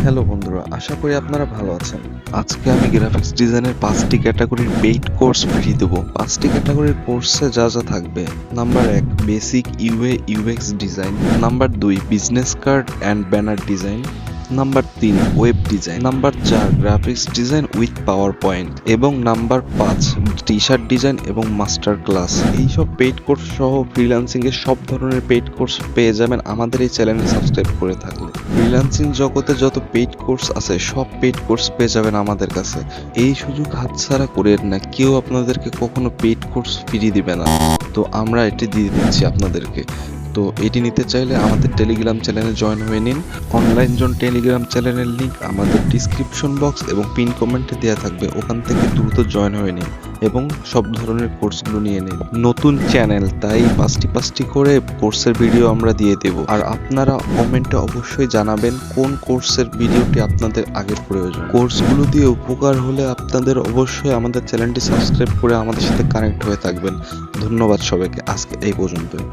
Hello বন্ধুরা, আশা করি আপনারা ভালো আছেন। আজকে আমি গ্রাফিক্স ডিজাইনের 5টি ক্যাটাগরির পেইড কোর্স ফ্রি দেবো। 5টি ক্যাটাগরির কোর্সে যা যা থাকবে: number 1 basic UA UX design, number 2 business card and banner design, number 3 web design, number 4 graphics design with power point এবং নাম্বার 5 টি শার্ট ডিজাইন এবং মাস্টার ক্লাস। এইসব পেইড কোর্স সহ ফ্রিল্যান্সিং এর সব ধরনের পেইড কোর্স পেয়ে যাবেন আমাদের এই চ্যানেলে সাবস্ক্রাইব করে থাকলে। ফ্রিল্যান্সিং জগতে যত পেইড কোর্স আছে সব পেইড কোর্স পেয়ে যাবেন আমাদের কাছে। এই সুযোগ হাতছাড়া করেন না, কেউ আপনাদেরকে কখনো পেইড কোর্স ফ্রি দিবে না, তো আমরা এটি দিয়ে দিচ্ছি আপনাদেরকে। তো এটি নিতে চাইলে আমাদের টেলিগ্রাম চ্যানেলে জয়েন হয়ে নিন। অনলাইন জোন টেলিগ্রাম চ্যানেলের লিঙ্ক আমাদের ডিসক্রিপশন বক্স এবং পিন কমেন্টে দেওয়া থাকবে, ওখান থেকে দ্রুত জয়েন হয়ে নিন এবং সব ধরনের কোর্সগুলো নিয়ে নিন। নতুন চ্যানেল, তাই পাঁচটি করে কোর্সের ভিডিও আমরা দিয়ে দেব। আর আপনারা কমেন্টে অবশ্যই জানাবেন কোন কোর্সের ভিডিওটি আপনাদের আগের প্রয়োজন। কোর্সগুলো দিয়ে উপকার হলে আপনাদের অবশ্যই আমাদের চ্যানেলটি সাবস্ক্রাইব করে আমাদের সাথে কানেক্ট হয়ে থাকবেন। ধন্যবাদ সবাইকে, আজকে এই পর্যন্তই।